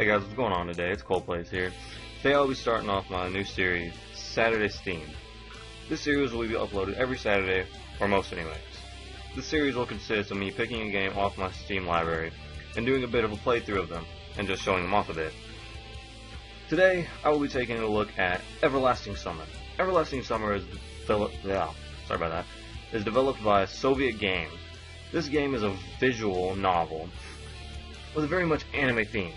Hey guys, what's going on today? It's ColePlays here. Today I'll be starting off my new series, Saturday Steam. This series will be uploaded every Saturday, or most anyways. This series will consist of me picking a game off my Steam library and doing a bit of a playthrough of them and just showing them off a bit. Today I will be taking a look at Everlasting Summer. Everlasting Summer is developed by Soviet Games. This game is a visual novel with a very much anime theme.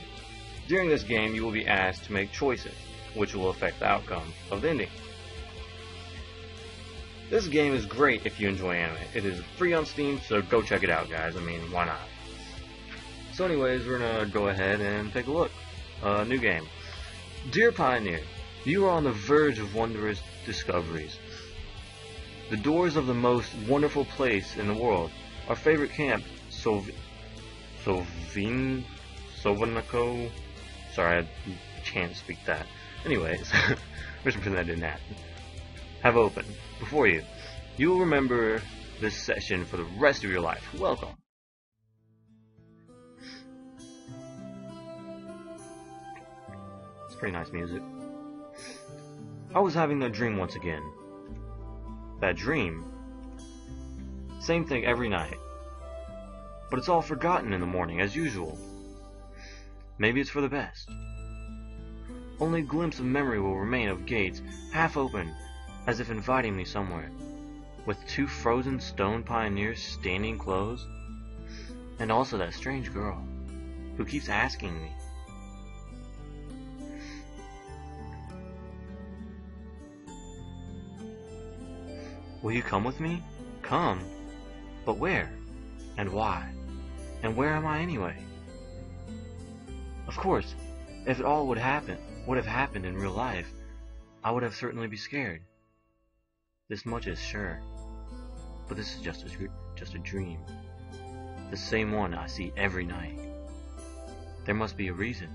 During this game, you will be asked to make choices, which will affect the outcome of the ending. This game is great if you enjoy anime. It is free on Steam, so go check it out, guys. I mean, why not? So anyways, we're gonna go ahead and take a look. New game. Dear Pioneer, you are on the verge of wondrous discoveries. The doors of the most wonderful place in the world, our favorite camp, Sovanako. Sorry, I can't speak that. Anyways, just pretend that didn't happen. Have opened before you. You will remember this session for the rest of your life. Welcome. It's pretty nice music. I was having that dream once again. That dream? Same thing every night. But it's all forgotten in the morning, as usual. Maybe it's for the best. Only a glimpse of memory will remain of gates, half open, as if inviting me somewhere, with two frozen stone pioneers standing close, and also that strange girl, who keeps asking me. Will you come with me? Come. But where? And why? And where am I anyway? Of course, if it all would have happened in real life, I would have certainly be scared. This much is sure. But this is just a dream. The same one I see every night. There must be a reason.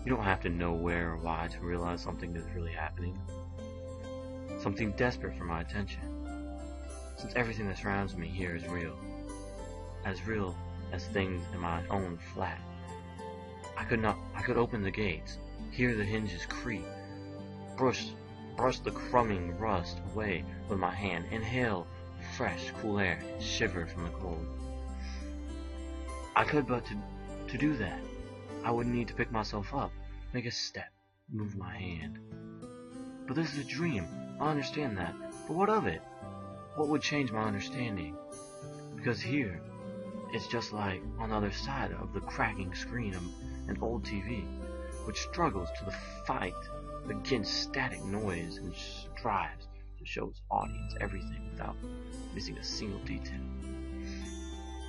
You don't have to know where or why to realize something is really happening. Something desperate for my attention. Since everything that surrounds me here is real. As real as things in my own flat. I could open the gates, hear the hinges creak, brush the crumbing rust away with my hand, inhale fresh, cool air, shiver from the cold. I could, but to do that, I would need to pick myself up, make a step, move my hand. But this is a dream, I understand that, but what of it? What would change my understanding? Because here, it's just like on the other side of the cracking screen of an old TV, which struggles to the fight against static noise and strives to show its audience everything without missing a single detail.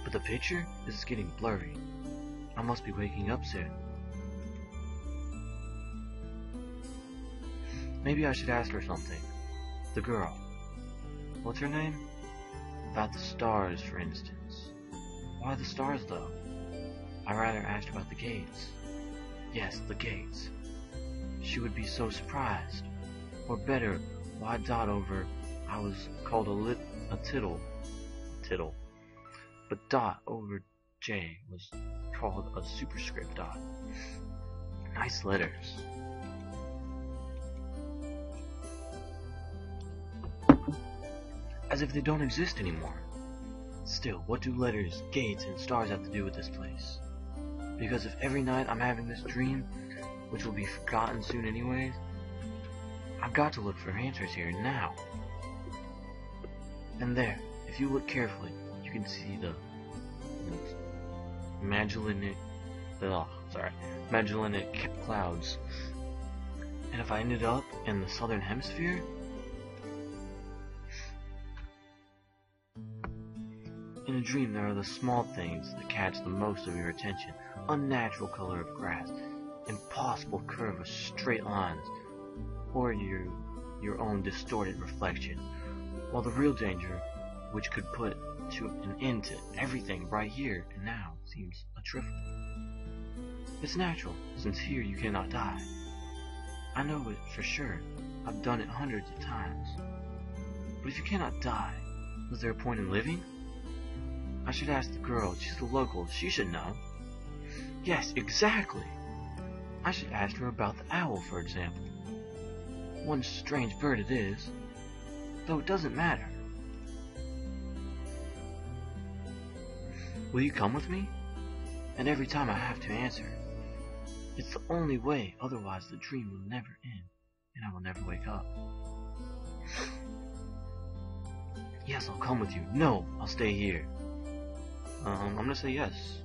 But the picture is getting blurry. I must be waking up soon. Maybe I should ask her something. The girl. What's her name? About the stars, for instance. Why the stars, though? I rather asked about the gates. Yes, the gates. She would be so surprised. Or better, why dot over I was called a tittle. But dot over J was called a superscript dot. Nice letters. As if they don't exist anymore. Still, what do letters, gates, and stars have to do with this place? Because if every night I'm having this dream, which will be forgotten soon anyways, I've got to look for answers here now. And there, if you look carefully, you can see the Magellanic clouds. And if I ended up in the southern hemisphere, in a dream, there are the small things that catch the most of your attention. Unnatural color of grass, impossible curve of straight lines, or your own distorted reflection. While the real danger, which could put an end to everything right here and now, seems a trifle. It's natural, since here you cannot die. I know it for sure. I've done it hundreds of times. But if you cannot die, was there a point in living? I should ask the girl. She's the local. She should know. Yes, exactly. I should ask her about the owl, for example. One strange bird it is, though it doesn't matter. Will you come with me? And every time I have to answer, it's the only way, otherwise the dream will never end, and I will never wake up. Yes, I'll come with you. No, I'll stay here. I'm gonna say yes.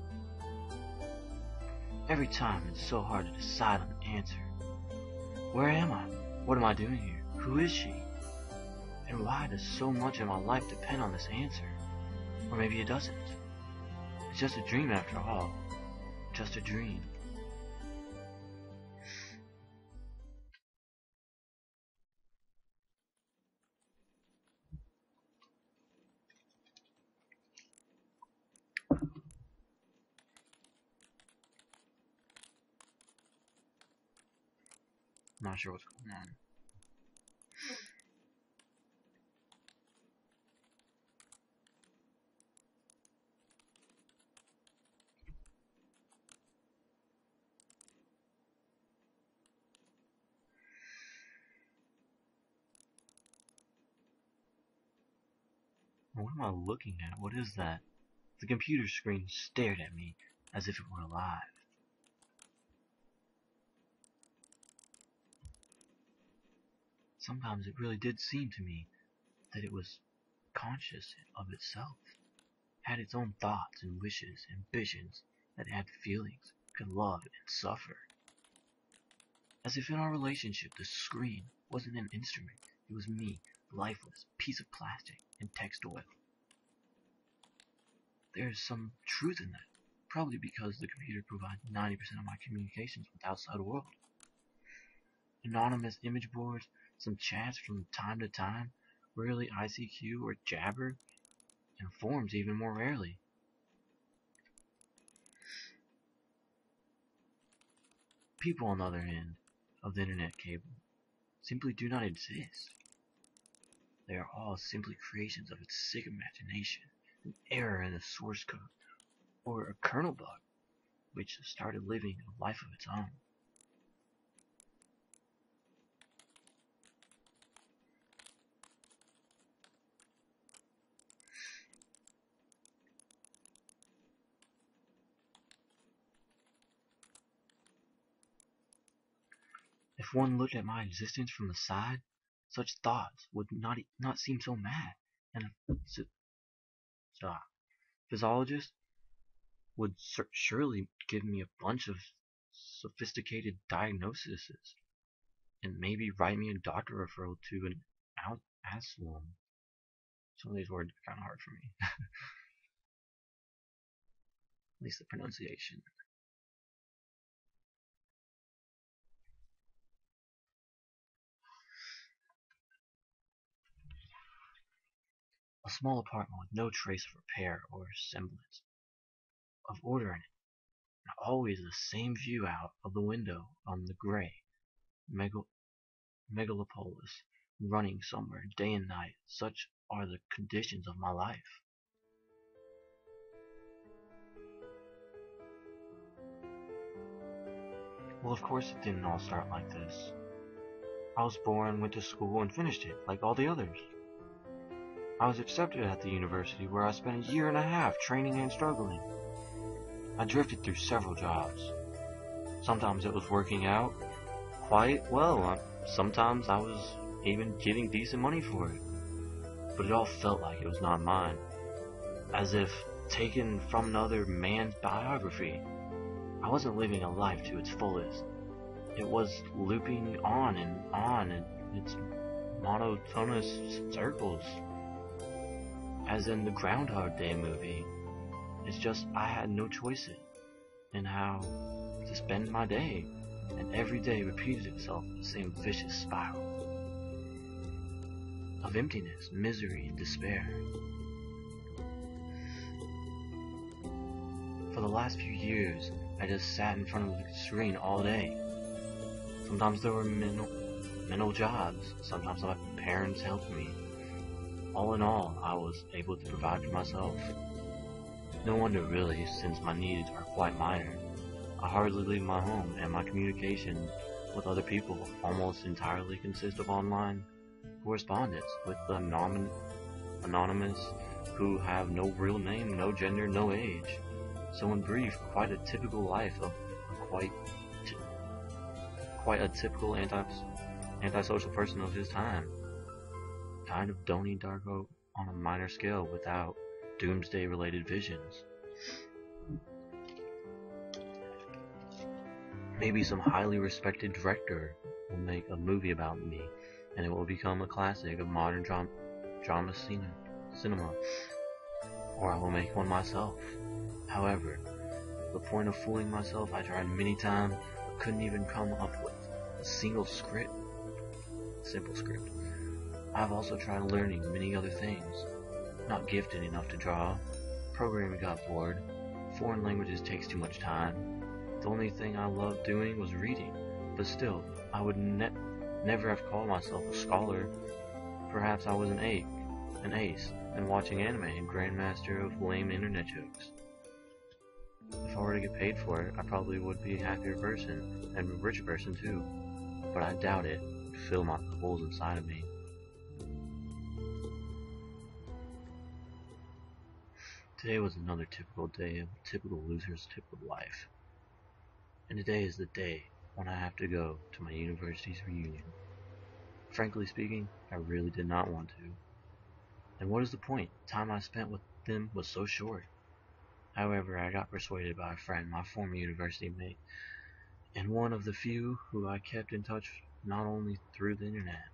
Every time it's so hard to decide on an answer. Where am I? What am I doing here? Who is she? And why does so much of my life depend on this answer? Or maybe it doesn't. It's just a dream after all. Just a dream. Not sure what's going on. What am I looking at? What is that? The computer screen stared at me as if it were alive. Sometimes it really did seem to me that it was conscious of itself, had its own thoughts and wishes, ambitions, that had feelings, could love and suffer. As if in our relationship the screen wasn't an instrument, it was me, a lifeless piece of plastic and text oil. There is some truth in that, probably because the computer provides 90% of my communications with the outside world. Anonymous image boards, some chats from time to time, rarely ICQ or Jabber, and forums even more rarely. People on the other end of the internet cable simply do not exist. They are all simply creations of its sick imagination, an error in the source code, or a kernel bug, which started living a life of its own. If one looked at my existence from the side, such thoughts would not seem so mad, and a physiologist would surely give me a bunch of sophisticated diagnoses, and maybe write me a doctor referral to an asylum. Some of these words are kind of hard for me. At least the pronunciation. A small apartment with no trace of repair or semblance of order in it, and always the same view out of the window on the gray megalopolis, running somewhere day and night. Such are the conditions of my life. Well, of course it didn't all start like this. I was born, went to school, and finished it, like all the others. I was accepted at the university, where I spent a year and a half training and struggling. I drifted through several jobs. Sometimes it was working out quite well. Sometimes I was even getting decent money for it. But it all felt like it was not mine. As if taken from another man's biography. I wasn't living a life to its fullest. It was looping on in its monotonous circles. As in the Groundhog Day movie. It's just I had no choice in how to spend my day, and every day repeated itself in the same vicious spiral of emptiness, misery, and despair. For the last few years, I just sat in front of the screen all day. Sometimes there were mental jobs, sometimes my parents helped me. All in all, I was able to provide for myself. No wonder really, since my needs are quite minor. I hardly leave my home, and my communication with other people almost entirely consist of online correspondence with anonymous who have no real name, no gender, no age. So in brief, quite a typical life of quite quite a typical antisocial person of his time. Kind of Donnie Darko on a minor scale without doomsday-related visions. Maybe some highly respected director will make a movie about me, and it will become a classic of modern drama cinema, or I will make one myself. However, the point of fooling myself I tried many times, but couldn't even come up with a simple script. I've also tried learning many other things. Not gifted enough to draw. Programming got bored. Foreign languages takes too much time. The only thing I loved doing was reading. But still, I would never have called myself a scholar. Perhaps I was an ace, and watching anime and grandmaster of lame internet jokes. If I were to get paid for it, I probably would be a happier person, and a richer person too. But I doubt it would fill my holes inside of me. Today was another typical day of a typical loser's typical life. And today is the day when I have to go to my university's reunion. Frankly speaking, I really did not want to. And what is the point? The time I spent with them was so short. However, I got persuaded by a friend, my former university mate, and one of the few who I kept in touch not only through the internet.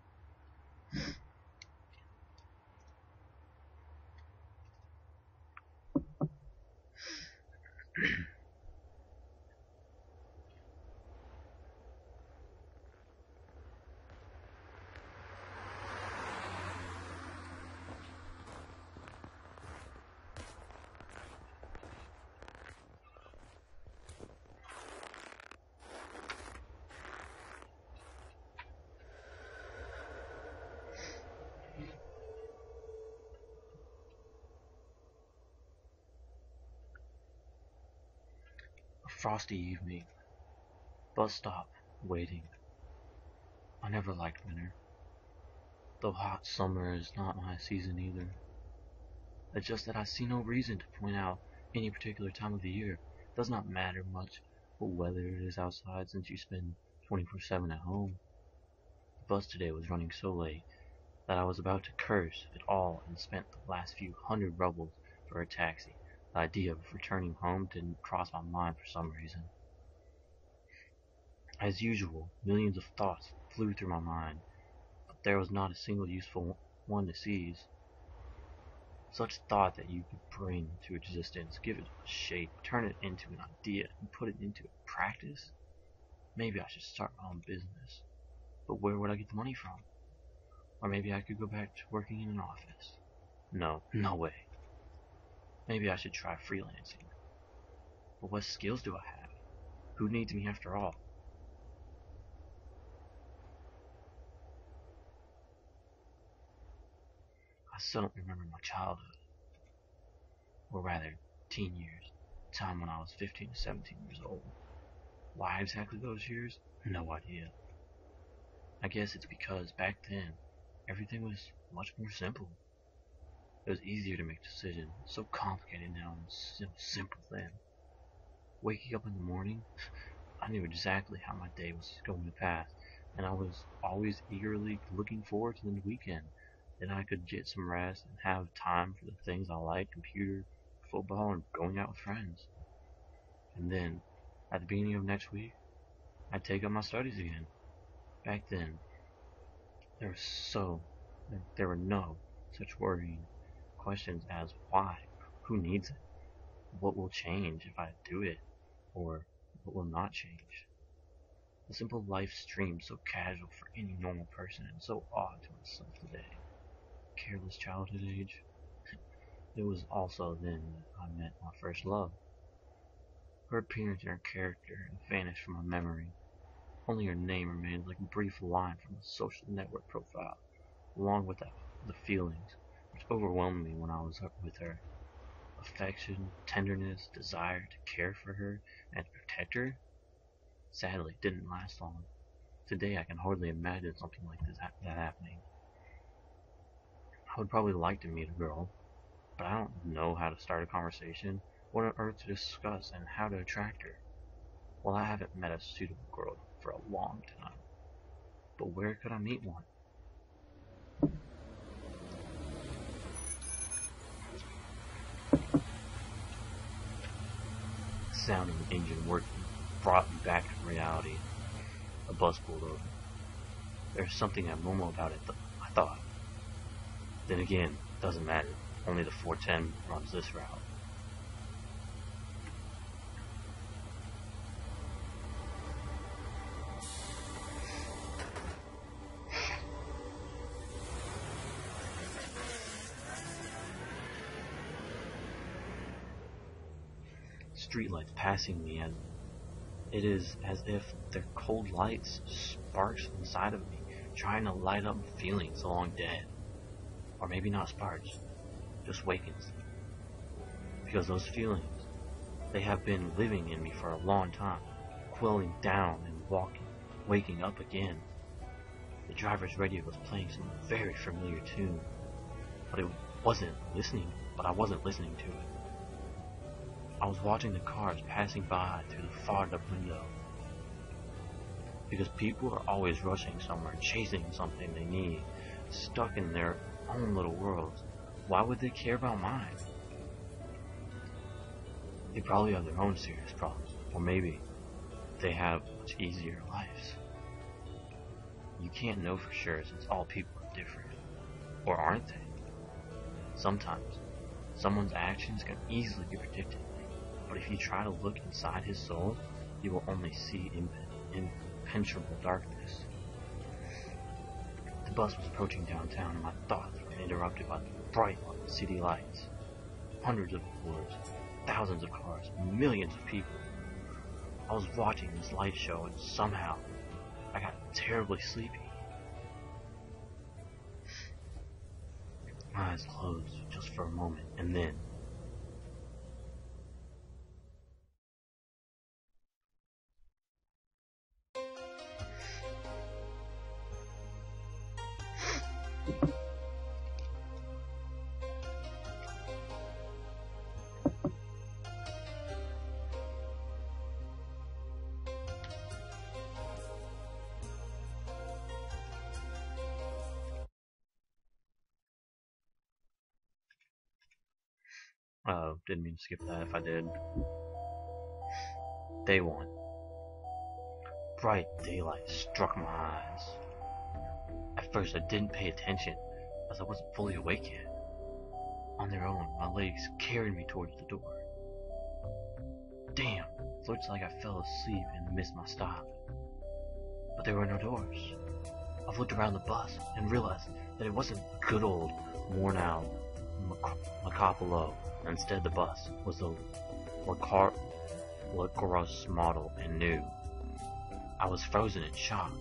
A frosty evening. Bus stop. Waiting. I never liked winter. Though hot summer is not my season either. It's just that I see no reason to point out any particular time of the year. It does not matter much what weather it is outside since you spend 24/7 at home. The bus today was running so late that I was about to curse it all and spent the last few hundred rubles for a taxi. The idea of returning home didn't cross my mind for some reason. As usual, millions of thoughts flew through my mind, but there was not a single useful one to seize. Such thought that you could bring to existence, give it a shape, turn it into an idea, and put it into practice? Maybe I should start my own business. But where would I get the money from? Or maybe I could go back to working in an office. No way. Maybe I should try freelancing. But what skills do I have? Who needs me after all? I still don't remember my childhood. Or rather, teen years. The time when I was 15 to 17 years old. Why exactly those years? No idea. I guess it's because back then, everything was much more simple. It was easier to make decisions. It's so complicated now and so simple then. Waking up in the morning, I knew exactly how my day was going to pass, and I was always eagerly looking forward to the weekend. Then I could get some rest and have time for the things I like, computer, football, and going out with friends. And then, at the beginning of next week, I'd take up my studies again. Back then, there were no such worrying questions as why, who needs it, what will change if I do it, or what will not change. The simple life streamed so casual for any normal person and so odd to myself today. Careless childhood age. It was also then that I met my first love. Her appearance and her character vanished from my memory. Only her name remained like a brief line from a social network profile, along with the feelings which overwhelmed me when I was with her. affection, tenderness, desire to care for her and to protect her. Sadly, it didn't last long. Today I can hardly imagine something like that happening. I would probably like to meet a girl, but I don't know how to start a conversation, what on earth to discuss, and how to attract her. Well, I haven't met a suitable girl for a long time, but where could I meet one? The sound of the engine working brought me back to reality. A bus pulled over. There's something abnormal about it, I thought. Then again, doesn't matter. Only the 410 runs this route. Streetlights passing me, and it is as if their cold lights sparks inside of me, trying to light up feelings long dead. Or maybe not sparks, just wakens. Because those feelings, they have been living in me for a long time, quelling down and waking up again. The driver's radio was playing some very familiar tune, but I wasn't listening to it. I was watching the cars passing by through the fogged up window. Because people are always rushing somewhere, chasing something they need, stuck in their own little worlds. Why would they care about mine? They probably have their own serious problems, or maybe they have much easier lives. You can't know for sure since all people are different. Or aren't they? Sometimes, someone's actions can easily be predicted, but if you try to look inside his soul, you will only see impenetrable darkness. The bus was approaching downtown and my thoughts were interrupted by the bright city lights. Hundreds of billboards, thousands of cars, millions of people. I was watching this light show and somehow I got terribly sleepy. My eyes closed just for a moment, and then didn't mean to skip that if I did. Day 1. Bright daylight struck my eyes. At first I didn't pay attention as I wasn't fully awake yet. On their own, my legs carried me towards the door. Damn, looks like I fell asleep and missed my stop. But there were no doors. I looked around the bus and realized that it wasn't good old, worn out Macapolo. Instead, the bus was the Lacrosse model and new. I was frozen in shock.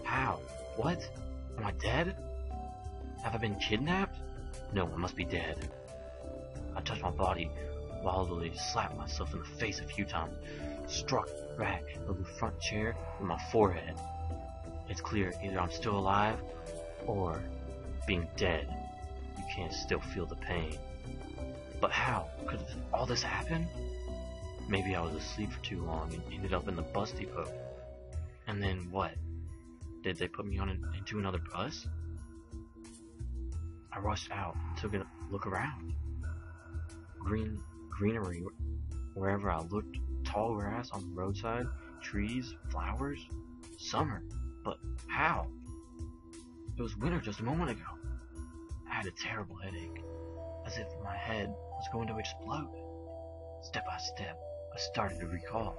How? What? Am I dead? Have I been kidnapped? No, I must be dead. I touched my body wildly, slapped myself in the face a few times, struck back of the front chair with my forehead. It's clear either I'm still alive or being dead. You can't still feel the pain. But how could all this happen? Maybe I was asleep for too long and ended up in the bus depot. And then what? Did they put me into another bus? I rushed out and took a look around. Greenery wherever I looked, tall grass on the roadside, trees, flowers, summer. But how? It was winter just a moment ago. I had a terrible headache, as if my head was going to explode. Step by step, I started to recall.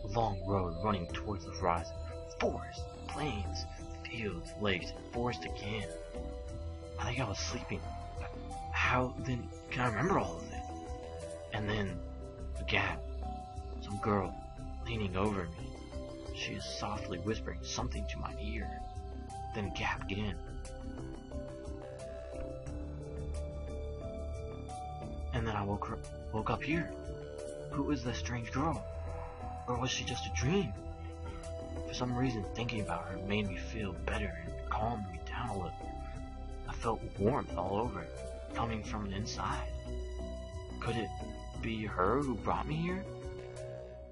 A long road running towards the horizon. Forest, plains, fields, lakes, and forest again. I think I was sleeping. How then can I remember all of it? And then A gap. Some girl leaning over me. She is softly whispering something to my ear. Then a gap again. And then I woke up here. Who was this strange girl? Or was she just a dream? For some reason, thinking about her made me feel better and calmed me down a little. I felt warmth all over, coming from the inside. Could it be her who brought me here?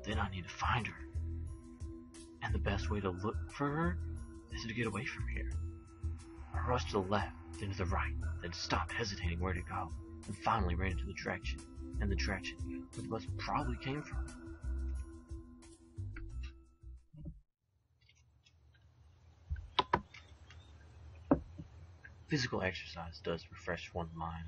Then I need to find her. And the best way to look for her is to get away from here. I rushed to the left, then to the right, then stopped hesitating where to go, and finally ran into the direction where the bus probably came from. Physical exercise does refresh one's mind.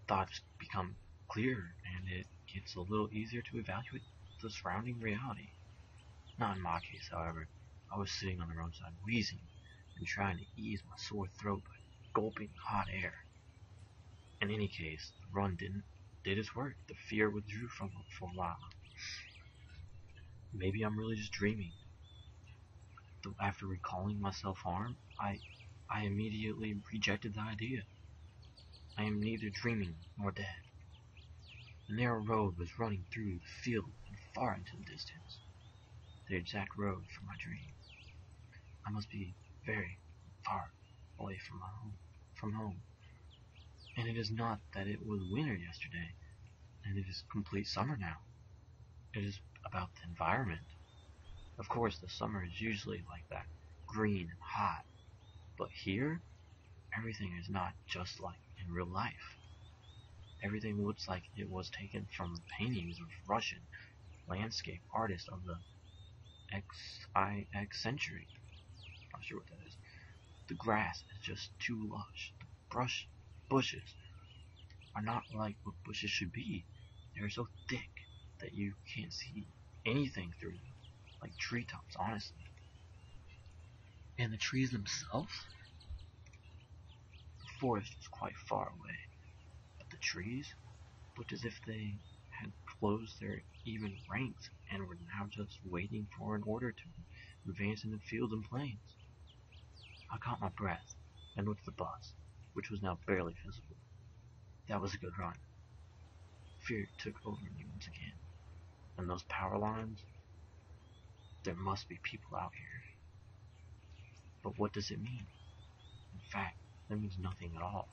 Thoughts become clearer, and it gets a little easier to evaluate the surrounding reality. Not in my case, however. I was sitting on the roadside wheezing and trying to ease my sore throat by gulping hot air. In any case, the run did its work. The fear withdrew for a while. Maybe I'm really just dreaming. Though after recalling my self-harm, I immediately rejected the idea. I am neither dreaming nor dead. The narrow road was running through the field and far into the distance. The exact road for my dream. I must be very far away from home. And it is not that it was winter yesterday, and it is complete summer now. It is about the environment. Of course, the summer is usually like that, green and hot. But here, everything is not just like in real life. Everything looks like it was taken from the paintings of Russian landscape artists of the XIX century. Not sure what that is. The grass is just too lush. The bushes are not like what bushes should be. They are so thick that you can't see anything through them, like treetops, honestly. And the trees themselves? The forest was quite far away, but the trees looked as if they had closed their even ranks and were now just waiting for an order to advance in the fields and plains. I caught my breath and looked at the bus, which was now barely visible. That was a good run. Fear took over me once again. And those power lines? There must be people out here. But what does it mean? In fact, that means nothing at all.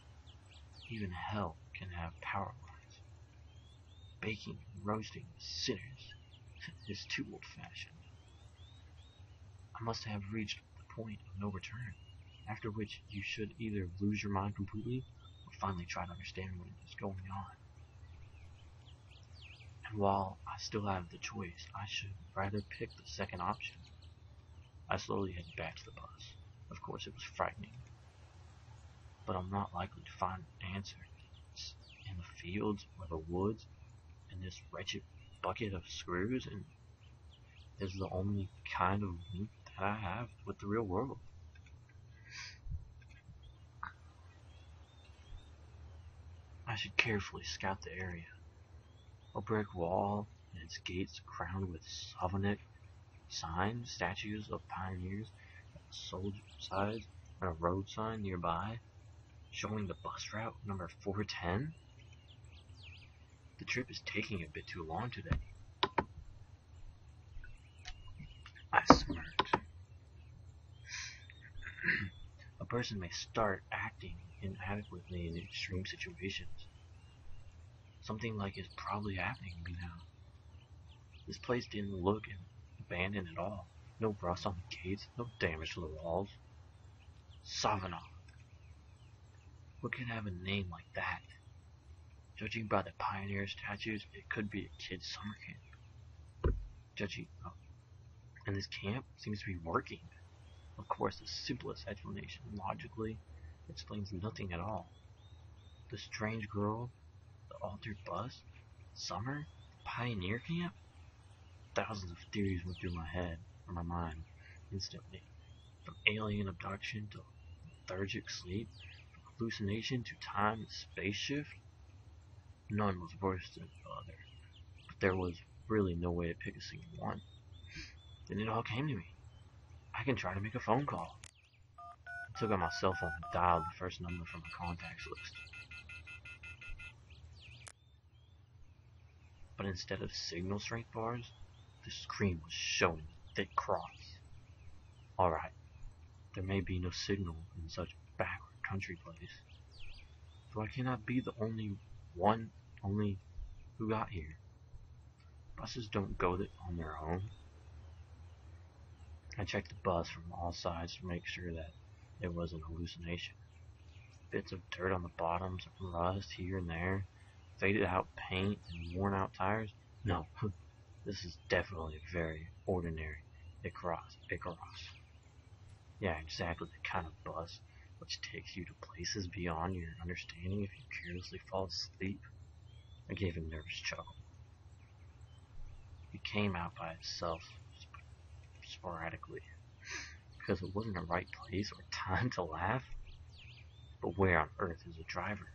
Even hell can have power lines. Baking and roasting sinners is too old-fashioned. I must have reached the point of no return, after which you should either lose your mind completely or finally try to understand what is going on. And while I still have the choice, I should rather pick the second option. I slowly headed back to the bus. Of course, it was frightening. But I'm not likely to find an answer in the fields or the woods, and this wretched bucket of screws and is the only kind of link that I have with the real world. I should carefully scout the area. A brick wall and its gates crowned with souvenir signs, statues of pioneers, soldier sides, and a road sign nearby showing the bus route number 410. The trip is taking a bit too long today. I smirked. A person may start acting inadequately in extreme situations. Something like is probably happening to me now. This place didn't look abandoned at all. No rust on the gates, no damage to the walls. Savanov. What could have a name like that? Judging by the pioneer statues, it could be a kid's summer camp. And this camp seems to be working. Of course, the simplest explanation logically explains nothing at all. The strange girl, the altered bus, summer, the pioneer camp? Thousands of theories went through my head or my mind instantly. From alien abduction to lethargic sleep, from hallucination to time and space shift. None was worse than the other. There was really no way to pick a single one. Then it all came to me. I can try to make a phone call. I took out my cell phone and dialed the first number from my contacts list. But instead of signal strength bars, the screen was showing a thick cross. Alright, there may be no signal in such backward country place, so I cannot be the only who got here. Buses don't go on their own. I checked the bus from all sides to make sure that it was an hallucination. Bits of dirt on the bottoms, rust here and there, faded out paint, and worn out tires. No, this is definitely a very ordinary Icaros. Yeah, exactly the kind of bus which takes you to places beyond your understanding if you carelessly fall asleep. I gave a nervous chuckle. It came out by itself sporadically, because it wasn't the right place or time to laugh. But where on earth is a driver?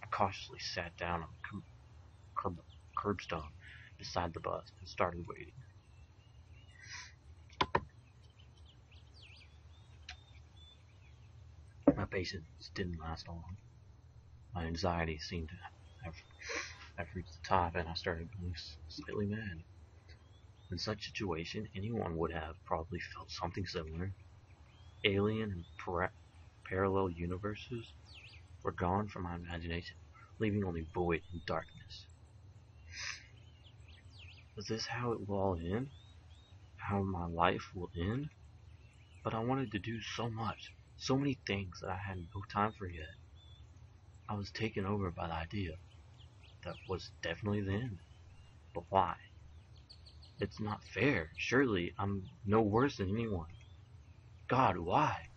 I cautiously sat down on the curbstone beside the bus and started waiting. My patience didn't last long. My anxiety seemed to have reached the top, and I started going slightly mad. In such situation, anyone would have probably felt something similar. Alien and parallel universes were gone from my imagination, leaving only void and darkness. Was this how it will all end? How my life will end? But I wanted to do so much, so many things that I had no time for yet. I was taken over by the idea that was definitely the end. But why? It's not fair. Surely I'm no worse than anyone. God, why?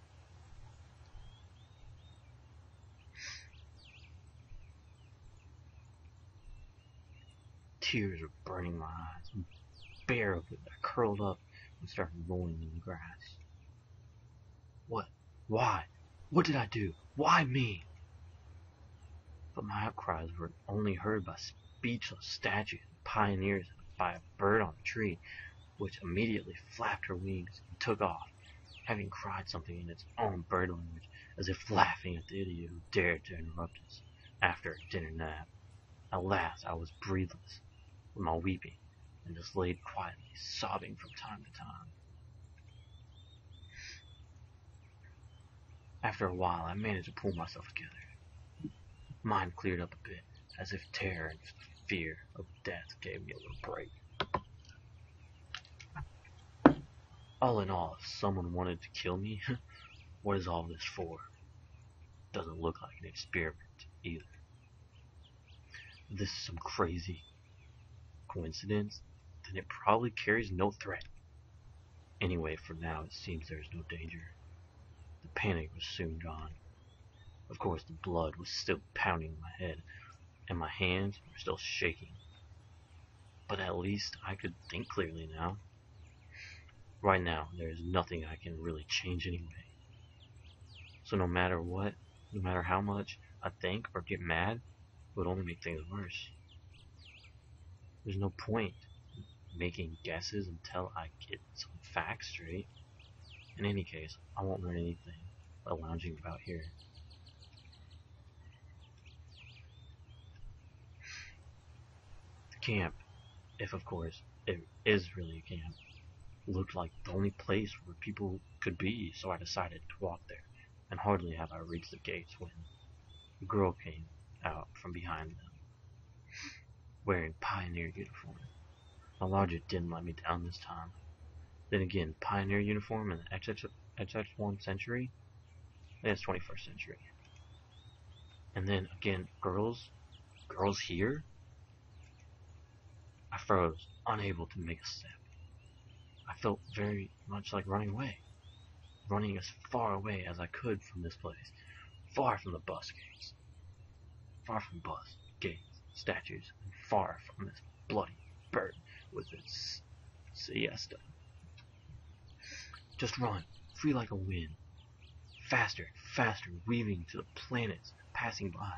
Tears were burning my eyes. Bare of it, I curled up and started rolling in the grass. What? Why? What did I do? Why me? But my outcries were only heard by speechless statues and pioneers, and by a bird on a tree, which immediately flapped her wings and took off, having cried something in its own bird language, as if laughing at the idiot who dared to interrupt us after a dinner nap. At last I was breathless with my weeping, and just laid quietly, sobbing from time to time. After a while, I managed to pull myself together. Mind cleared up a bit, as if terror and fear of death gave me a little break. All in all, if someone wanted to kill me, what is all this for? Doesn't look like an experiment, either. If this is some crazy coincidence, then it probably carries no threat. Anyway, for now, it seems there is no danger. The panic was soon gone. Of course, the blood was still pounding in my head, and my hands were still shaking. But at least I could think clearly now. Right now, there is nothing I can really change anyway. So no matter what, no matter how much I think or get mad, it would only make things worse. There's no point making guesses until I get some facts straight. In any case, I won't learn anything by lounging about here. The camp, if of course it is really a camp, looked like the only place where people could be, so I decided to walk there, and hardly have I reached the gates when a girl came out from behind them, wearing pioneer uniform. My logic didn't let me down this time. Then again, pioneer uniform in the XX1 century? It's 21st century. And then again, girls here? I froze, unable to make a step. I felt very much like running away. Running as far away as I could from this place. Far from the bus gates. Far from bus, gates, statues, and far from this bloody bird with its siesta. Just run, free like a wind. Faster, faster, weaving to the planets passing by,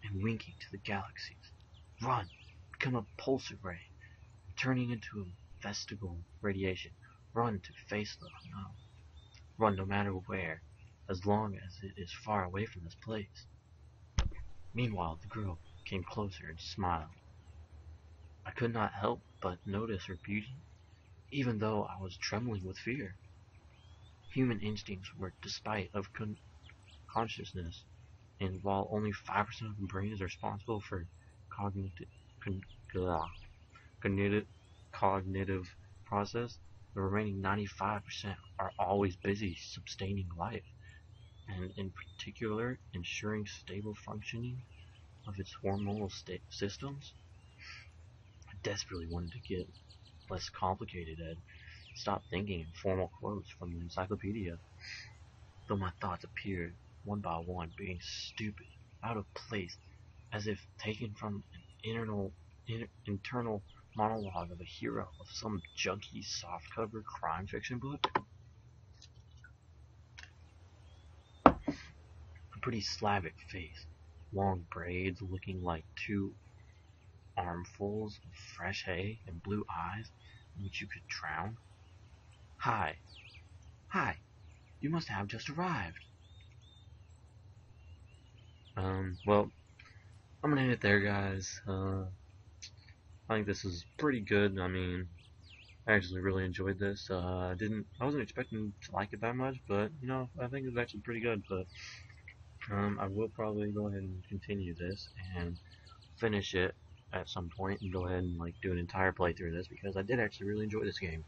and winking to the galaxies. Run, become a pulsar ray, turning into a vestigial radiation. Run to face the unknown. Run no matter where, as long as it is far away from this place. Meanwhile, the girl came closer and smiled. I could not help but notice her beauty, even though I was trembling with fear. Human instincts were despite of consciousness, and while only 5% of the brain is responsible for cognitive, con, cognitive, cognitive process, the remaining 95% are always busy sustaining life, and in particular ensuring stable functioning of its hormonal systems. I desperately wanted to get less complicated and stop thinking in formal quotes from the encyclopedia, though my thoughts appeared one by one being stupid, out of place, as if taken from an internal monologue of a hero of some junky softcover crime fiction book. A pretty Slavic face, long braids looking like two armfuls of fresh hay, and blue eyes in which you could drown. Hi, hi, you must have just arrived. Well, I'm gonna end it there, guys. I think this is pretty good. I mean, I actually really enjoyed this. I wasn't expecting to like it that much, but you know, I think it's actually pretty good. But I will probably go ahead and continue this and finish it at some point, and go ahead and like do an entire playthrough of this because I did actually really enjoy this game.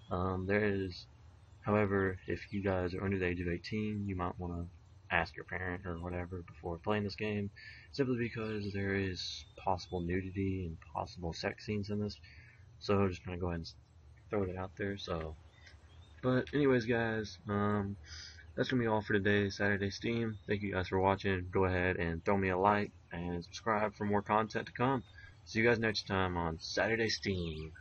There is, however, if you guys are under the age of 18, you might want to ask your parent or whatever before playing this game, simply because there is possible nudity and possible sex scenes in this. So I'm just gonna go ahead and throw it out there. So, but anyways, guys, that's gonna be all for today's Saturday Steam. Thank you guys for watching. Go ahead and throw me a like and subscribe for more content to come. See you guys next time on Saturday Steam.